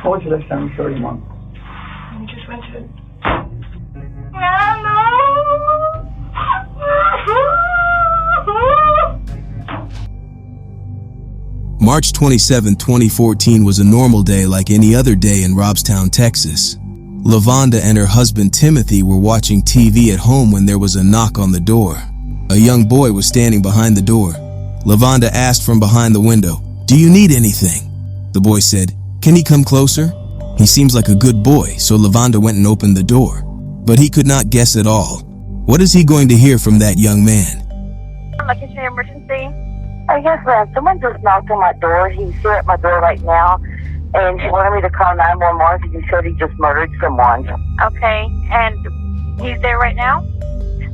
told you last time, 31. We just went to... March 27, 2014 was a normal day like any other day in Robstown, Texas. Lavonda and her husband Timothy were watching TV at home when there was a knock on the door. A young boy was standing behind the door. Lavonda asked from behind the window, "Do you need anything?" The boy said, "Can he come closer?" He seems like a good boy, so Lavonda went and opened the door. But he could not guess at all. What is he going to hear from that young man? Like, is there an emergency? Yes, ma'am. Someone just knocked on my door. He's here at my door right now, and he wanted me to call 911 because he said he just murdered someone. Okay, and he's there right now?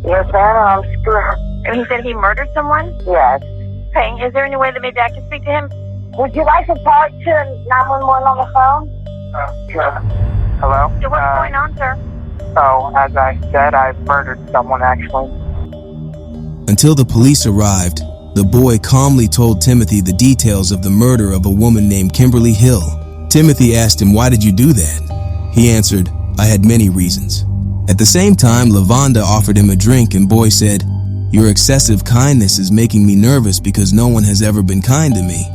Yes, ma'am. I'm sure. And he said he murdered someone? Yes. Okay, is there any way that maybe I can speak to him? Would you like to talk to 911 on the phone? Sure. Hello? So what's going on, sir? So, as I said, I murdered someone, actually. Until the police arrived, the boy calmly told Timothy the details of the murder of a woman named Kimberly Hill. Timothy asked him, "Why did you do that?" He answered, "I had many reasons." At the same time, Lavonda offered him a drink and boy said, "Your excessive kindness is making me nervous because no one has ever been kind to me."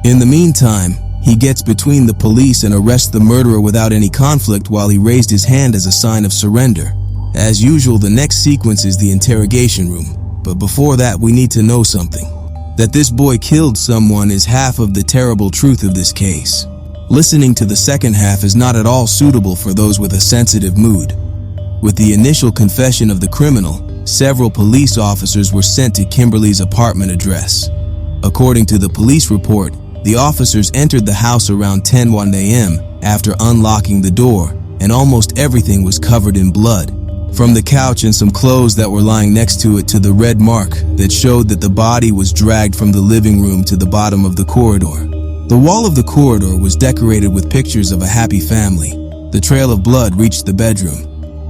In the meantime, he gets between the police and arrests the murderer without any conflict while he raised his hand as a sign of surrender. As usual, the next sequence is the interrogation room. But before that, we need to know something. That this boy killed someone is half of the terrible truth of this case. Listening to the second half is not at all suitable for those with a sensitive mood. With the initial confession of the criminal, several police officers were sent to Kimberly's apartment address. According to the police report, the officers entered the house around 10:01 a.m. after unlocking the door, and almost everything was covered in blood. From the couch and some clothes that were lying next to it to the red mark that showed that the body was dragged from the living room to the bottom of the corridor. The wall of the corridor was decorated with pictures of a happy family. The trail of blood reached the bedroom.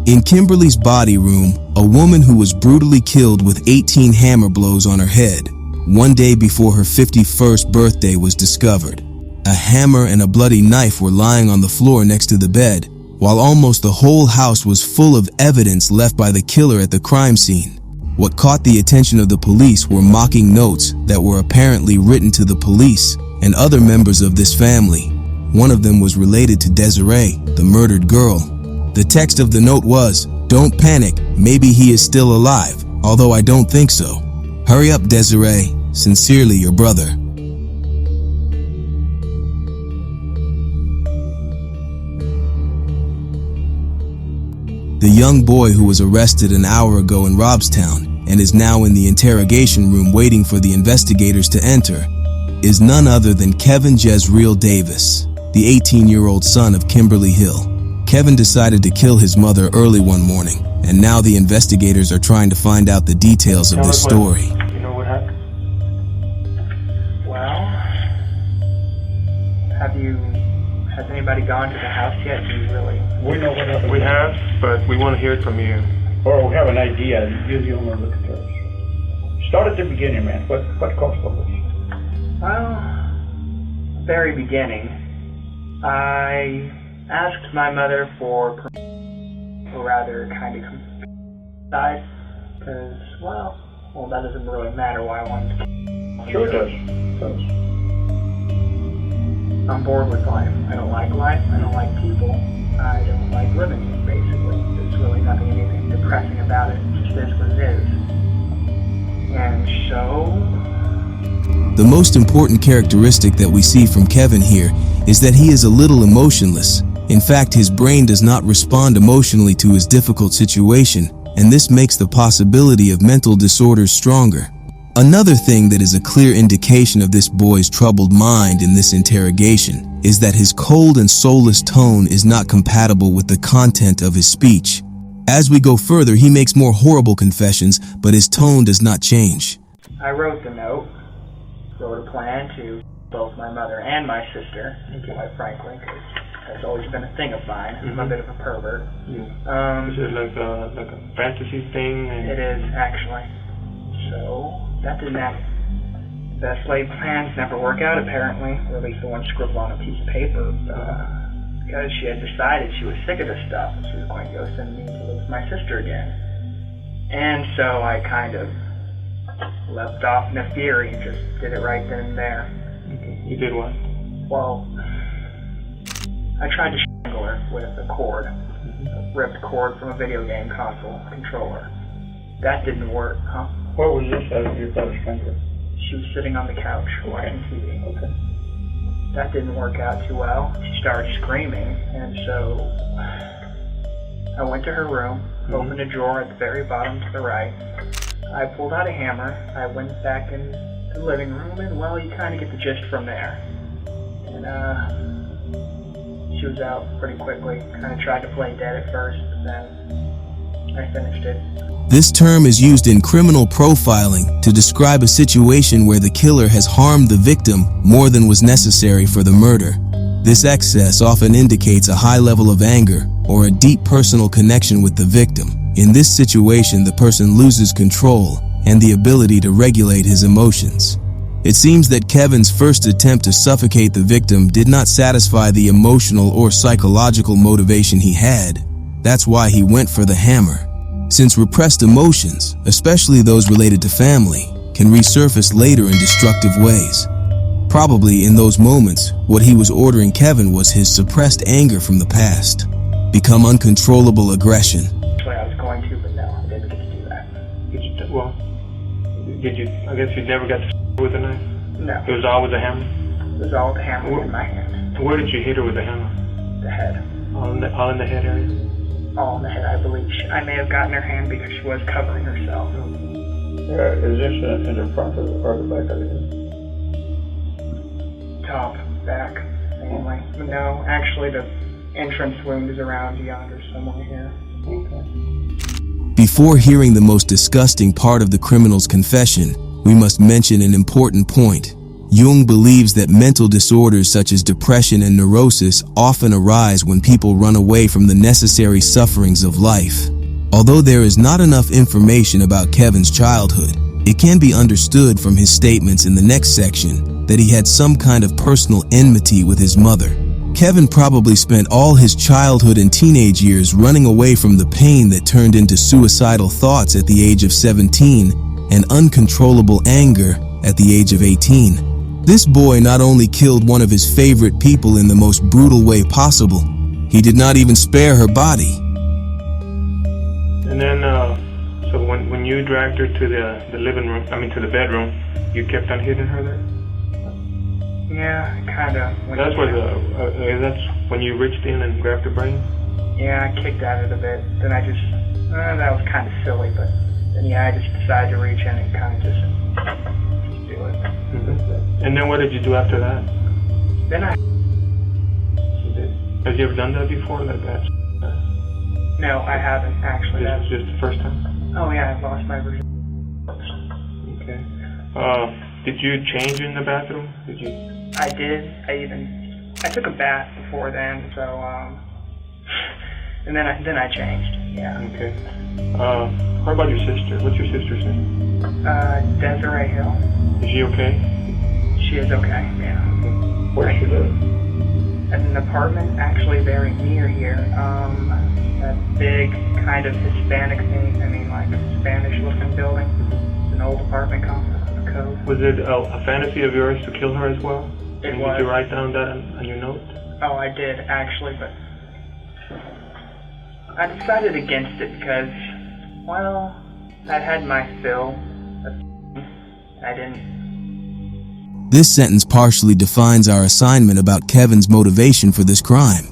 In Kimberly's body room, a woman who was brutally killed with 18 hammer blows on her head, one day before her 51st birthday, was discovered. A hammer and a bloody knife were lying on the floor next to the bed, while almost the whole house was full of evidence left by the killer at the crime scene. What caught the attention of the police were mocking notes that were apparently written to the police and other members of this family. One of them was related to Desiree, the murdered girl. The text of the note was, "Don't panic, maybe he is still alive, although I don't think so. Hurry up, Desiree. Sincerely, your brother." The young boy who was arrested an hour ago in Robstown and is now in the interrogation room waiting for the investigators to enter is none other than Kevin Jezreel Davis, the 18-year-old son of Kimberly Hill. Kevin decided to kill his mother early one morning, and now the investigators are trying to find out the details of this story. You know what happened? Well, has anybody gone to the house yet? Do you really? We know what happened. We have, but we want to hear it from you. Or we have an idea. You're the only one look at this. Start at the beginning, man. What caused all this? Well, very beginning, I asked my mother for permission, or rather kind of side, because, well, that doesn't really matter why I wanted to. Sure it does. I'm bored with life. I don't like life. I don't like people. I don't like living, basically. There's really anything depressing about it. It just is what it is. And so... The most important characteristic that we see from Kevin here is that he is a little emotionless. In fact, his brain does not respond emotionally to his difficult situation, and this makes the possibility of mental disorders stronger. Another thing that is a clear indication of this boy's troubled mind in this interrogation is that his cold and soulless tone is not compatible with the content of his speech. As we go further, he makes more horrible confessions, but his tone does not change. I wrote the note, wrote a plan to both my mother and my sister, quite frankly, because that's always been a thing of mine. I'm a bit of a pervert. Is it like a fantasy thing? It is, actually. So, that didn't happen. Best laid plans never work out, apparently, or at least the one scribbled on a piece of paper. because she had decided she was sick of this stuff and she was going to go send me to live with my sister again. And so I kind of leapt off in a fury and just did it right then and there. Okay. You did what? Well, I tried to strangle her with a cord, a ripped cord from a video game console controller. That didn't work, huh? What was this out of your brother's finger? She was sitting on the couch watching TV. Okay. That didn't work out too well. She started screaming, and so I went to her room, opened a drawer at the very bottom to the right. I pulled out a hammer. I went back in the living room, and well, you kind of get the gist from there. And she was out pretty quickly. Kind of tried to play dead at first, but then I finished it. This term is used in criminal profiling to describe a situation where the killer has harmed the victim more than was necessary for the murder. This excess often indicates a high level of anger or a deep personal connection with the victim. In this situation, the person loses control and the ability to regulate his emotions. It seems that Kevin's first attempt to suffocate the victim did not satisfy the emotional or psychological motivation he had. That's why he went for the hammer. Since repressed emotions, especially those related to family, can resurface later in destructive ways. Probably in those moments, what he was ordering Kevin was his suppressed anger from the past, become uncontrollable aggression. Actually, I was going to, but no, I didn't get to do that. Did you, I guess you never got to with a knife? No. It was always a hammer? It was all the hammer in my hand. Where did you hit her with the hammer? The head. All in the head area? All in the head, I believe. I may have gotten her hand because she was covering herself. Is this in the front or the back of the head? Top, back, mainly. No, actually the entrance wound is around yonder somewhere here. Okay. Before hearing the most disgusting part of the criminal's confession, we must mention an important point. Jung believes that mental disorders such as depression and neurosis often arise when people run away from the necessary sufferings of life. Although there is not enough information about Kevin's childhood, it can be understood from his statements in the next section that he had some kind of personal enmity with his mother. Kevin probably spent all his childhood and teenage years running away from the pain that turned into suicidal thoughts at the age of 17 and uncontrollable anger at the age of 18. This boy not only killed one of his favorite people in the most brutal way possible, he did not even spare her body. And then, so when you dragged her to the living room, to the bedroom, you kept on hitting her there? Yeah, kinda. That's that's when you reached in and grabbed her brain? Yeah, I kicked at it a bit. Then I just, that was kind of silly, but then yeah, I just decided to reach in and kind of just do it. Mm-hmm. And then what did you do after that? Then I... Have you ever done that before, like that? No, I haven't, actually. This is just the first time? Oh yeah, I lost my virginity. Okay. Did you change in the bathroom? Did you? I did. I took a bath before then, so, and then I changed, yeah. Okay. How about your sister? What's your sister's name? Desiree Hill. Is she okay? She is okay, yeah. Where does she live? At an apartment actually very near here. That big kind of Hispanic thing, like Spanish-looking building. It's an old apartment complex. Was it a fantasy of yours to kill her as well? It was. Did you write down that on your note? Oh, I did, actually, but I decided against it because, well, I'd had my fill of I didn't. This sentence partially defines our assignment about Kevin's motivation for this crime.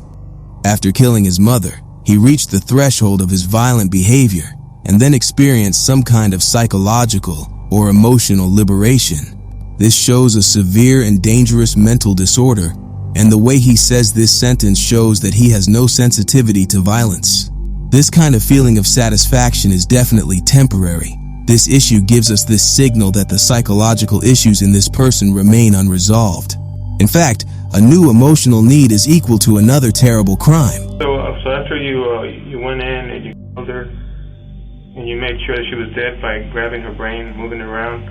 After killing his mother, he reached the threshold of his violent behavior and then experienced some kind of psychological or emotional liberation. This shows a severe and dangerous mental disorder, and the way he says this sentence shows that he has no sensitivity to violence. This kind of feeling of satisfaction is definitely temporary. This issue gives us this signal that the psychological issues in this person remain unresolved. In fact, a new emotional need is equal to another terrible crime. So after you went in and you killed her, and you made sure that she was dead by grabbing her brain, moving her around,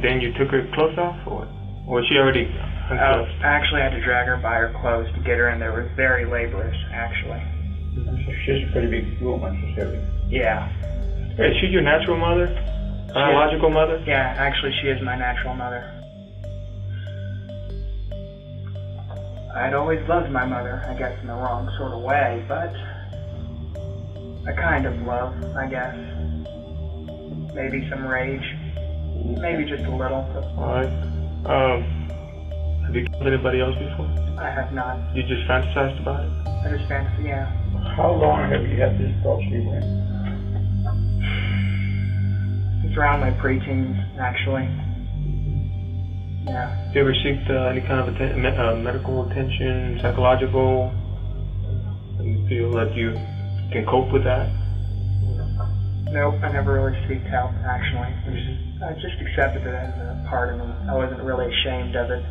then you took her clothes off, or was she already I actually had to drag her by her clothes to get her in there. It was very laborious, actually. So she's a pretty big woman, she's heavy. Yeah. Is she your natural mother? Biological mother? Yeah, actually she is my natural mother. I'd always loved my mother, I guess in the wrong sort of way, but a kind of love, I guess. Maybe some rage. Maybe just a little. Alright. Have you killed anybody else before? I have not. You just fantasized about it? I just fantasy, yeah. How long have you had this thought, Stephen? It's around my preteens, actually. Yeah. Do you ever seek any kind of medical attention, psychological? Do you feel that you can cope with that? Nope, I never really seeked help, actually. I just accepted it as a part of me. I wasn't really ashamed of it.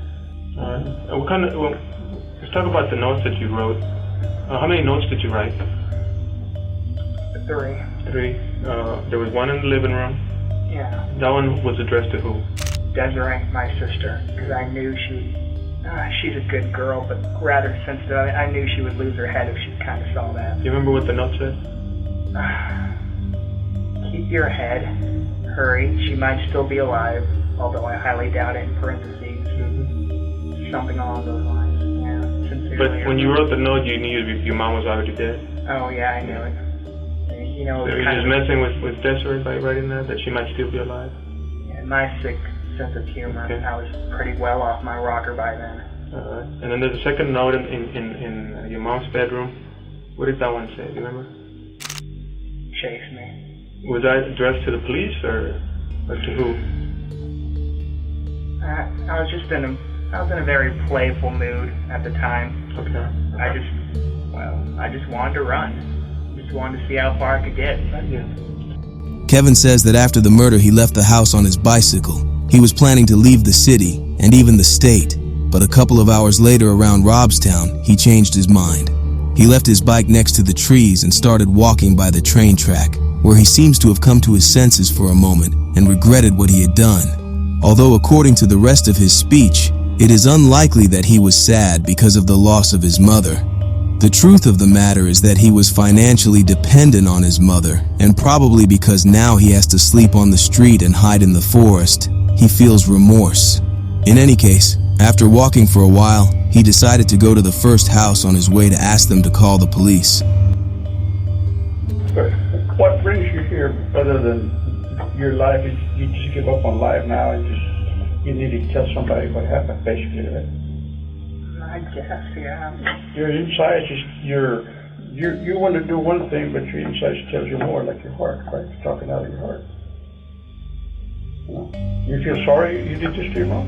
Let's talk about the notes that you wrote. How many notes did you write? 3. 3. There was one in the living room. Yeah. That one was addressed to who? Desiree, my sister, because I knew she's a good girl, but rather sensitive. I knew she would lose her head if she kind of saw that. Do you remember what the note said? Keep your head. Hurry. She might still be alive, although I highly doubt it, in parentheses. Something along those lines. Yeah. Sincerely. But when you wrote the note, you knew your mom was already dead? Oh, yeah, I knew it. You know, so you were just messing with Desiree by writing that she might still be alive? Yeah, my sick sense of humor. Okay. I was pretty well off my rocker by then. And then there's a second note in your mom's bedroom. What did that one say? Do you remember? Chase me. Was that addressed to the police or to who? I was in a very playful mood at the time. Okay. I just wanted to run. Just wanted to see how far I could get. But yeah. Kevin says that after the murder, he left the house on his bicycle. He was planning to leave the city and even the state, but a couple of hours later around Robstown, he changed his mind. He left his bike next to the trees and started walking by the train track, where he seems to have come to his senses for a moment and regretted what he had done. Although according to the rest of his speech, it is unlikely that he was sad because of the loss of his mother. The truth of the matter is that he was financially dependent on his mother, and probably because now he has to sleep on the street and hide in the forest, he feels remorse. In any case, after walking for a while, he decided to go to the first house on his way to ask them to call the police. What brings you here other than your life? You just give up on life now and you need to tell somebody what happened, basically, right? I guess, yeah. Your inside, you want to do one thing, but your inside tells you more, like your heart, right? It's talking out of your heart. You feel sorry you did this to your mom?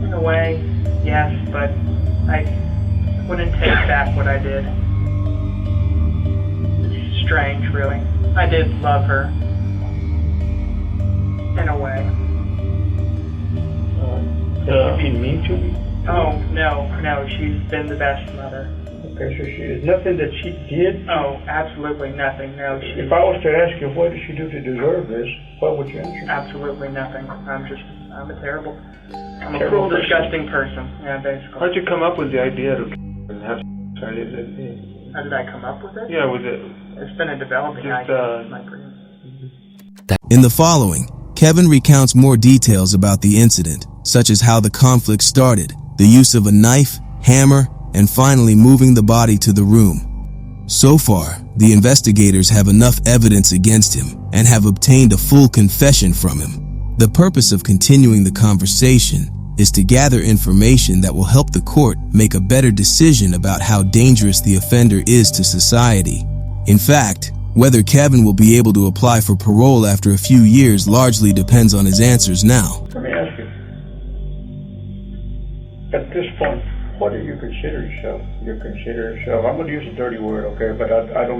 In a way, yes, but I wouldn't take back what I did. It's strange, really. I did love her. In a way. Does she mean to me? Oh, no, she's been the best mother. Okay, so there's nothing that she did? Oh, absolutely nothing, no. If I was to ask you, what did she do to deserve this, what would you answer? Absolutely nothing. I'm a terrible, cruel, disgusting person. Yeah, basically. How'd you come up with the idea to have How did I come up with it? Yeah, was it? It's been a developing idea in my brain. In the following, Kevin recounts more details about the incident, such as how the conflict started, the use of a knife, hammer, and finally moving the body to the room. So far, the investigators have enough evidence against him and have obtained a full confession from him. The purpose of continuing the conversation is to gather information that will help the court make a better decision about how dangerous the offender is to society. In fact, whether Kevin will be able to apply for parole after a few years largely depends on his answers now. Let me ask you, at this point, what do you consider yourself? You consider yourself, I'm going to use a dirty word, okay, but I don't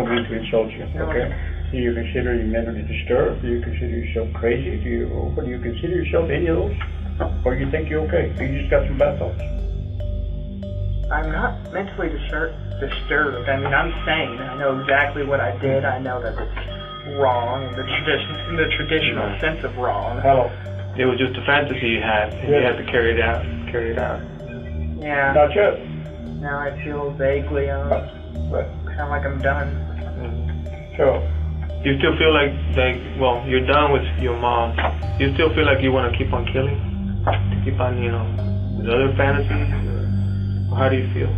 mean to insult you, okay? Do you consider you mentally disturbed? Do you consider yourself crazy? Do you consider yourself any of those? Or you think you're okay? You just got some bad thoughts? I'm not mentally disturbed. I mean, I'm sane. I know exactly what I did. I know that it's wrong in the traditional sense of wrong. Hello. It was just a fantasy you had, and you had to carry it out. Yeah. Not yet. Now I feel vaguely, But, kind of like I'm done. so, You still feel like well, you're done with your mom. You still feel like you want to keep on killing? To keep on, with other fantasies? Or how do you feel?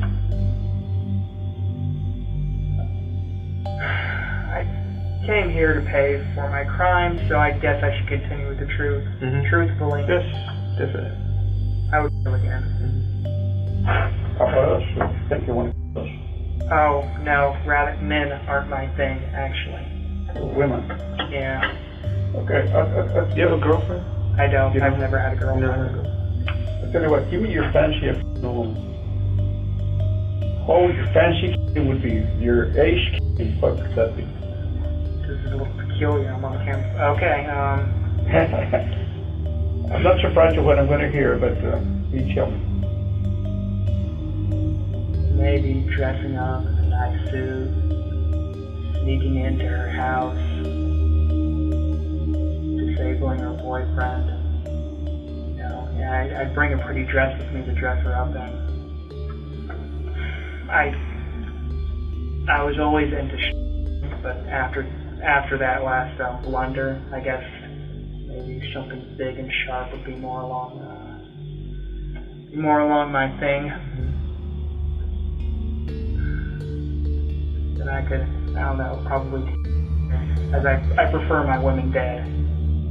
I came here to pay for my crimes, so I guess I should continue with the truth. Truthfully. Yes, definitely. I would kill again. how about us? I think you want to kill us. Oh, no, rather, men aren't my thing, actually. Women. Yeah. Okay, Do you have a girlfriend? I don't. I've never had a girlfriend. I'll tell you what, give me your fancy of a woman. Oh, your fancy would be your ace. What would that be? This is a little peculiar. I'm on camera. Okay, I'm not surprised at what I'm going to hear, but you tell me. maybe dressing up in a nice suit, sneaking into her house, disabling her boyfriend. I'd bring a pretty dress with me to dress her up in. I was always into but after that last blunder, I guess maybe something big and sharp would be more along my thing. Then I could, I don't know, probably, as I prefer my women dead.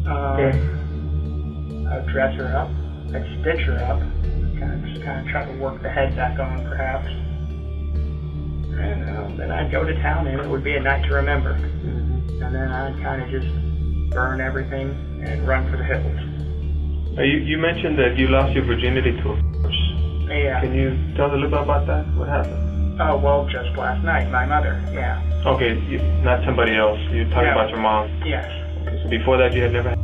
I would dress her up, I'd stitch her up, kind of try to work the head back on, perhaps. And then I'd go to town, and it would be a night to remember. And then I'd kind of just burn everything and run for the hills. You mentioned that you lost your virginity to a horse. Yeah. Can you tell us a little bit about that? What happened? Oh, well, just last night, my mother, yeah. Okay, not somebody else. You're talking about your mom. Yes. Okay, so before that, you had never had.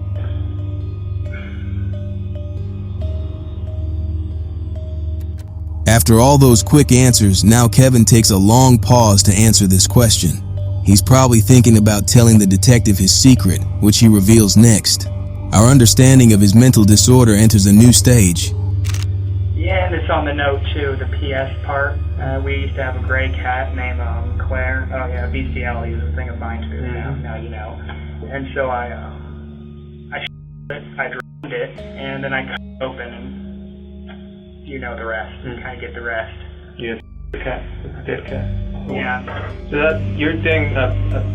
After all those quick answers, now Kevin takes a long pause to answer this question. He's probably thinking about telling the detective his secret, which he reveals next. Our understanding of his mental disorder enters a new stage. Yeah, and it's on the note too, the PS part. We used to have a gray cat named Claire. Oh yeah, VCL is a thing of mine too. Now you know. And so I drowned it, and then I cut it open, and you know the rest. Kind of get the rest. Yeah, the cat, the dead cat. Yeah. So that your thing,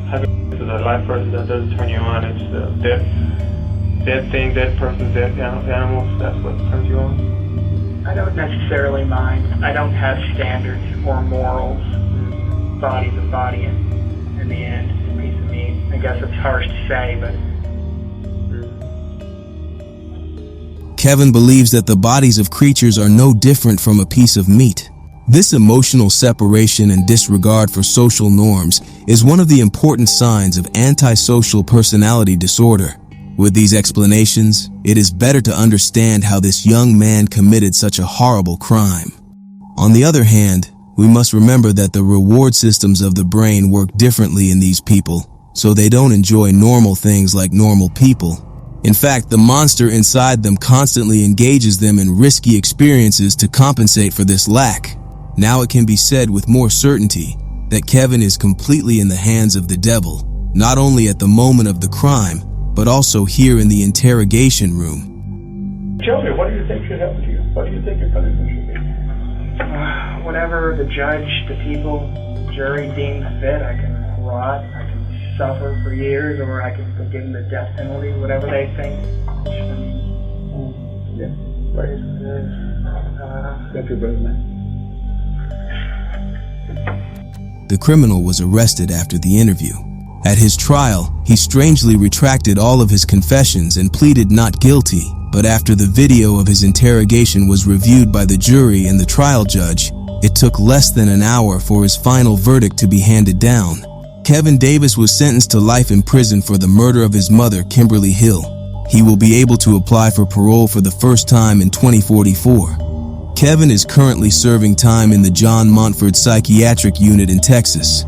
having to the live person that doesn't turn you on. It's the dead thing, dead person, dead animals. That's what turns you on. I don't necessarily mind. I don't have standards or morals. Body's a body, and in the end, it's a piece of meat. I guess it's harsh to say, but Kevin believes that the bodies of creatures are no different from a piece of meat. This emotional separation and disregard for social norms is one of the important signs of antisocial personality disorder. With these explanations, it is better to understand how this young man committed such a horrible crime. On the other hand, we must remember that the reward systems of the brain work differently in these people, so they don't enjoy normal things like normal people. In fact, the monster inside them constantly engages them in risky experiences to compensate for this lack. Now it can be said with more certainty that Kevin is completely in the hands of the devil, not only at the moment of the crime, but also here in the interrogation room. Tell me, what do you think should happen to you? What do you think your punishment should be? whatever the judge, the people, the jury deems fit. I can rot, I can suffer for years, or I can give them the death penalty, whatever they think. Yeah, right. Thank you, brother, man. The criminal was arrested after the interview. At his trial, he strangely retracted all of his confessions and pleaded not guilty, but after the video of his interrogation was reviewed by the jury and the trial judge, it took less than an hour for his final verdict to be handed down. Kevin Davis was sentenced to life in prison for the murder of his mother, Kimberly Hill. He will be able to apply for parole for the first time in 2044. Kevin is currently serving time in the John Montford Psychiatric Unit in Texas.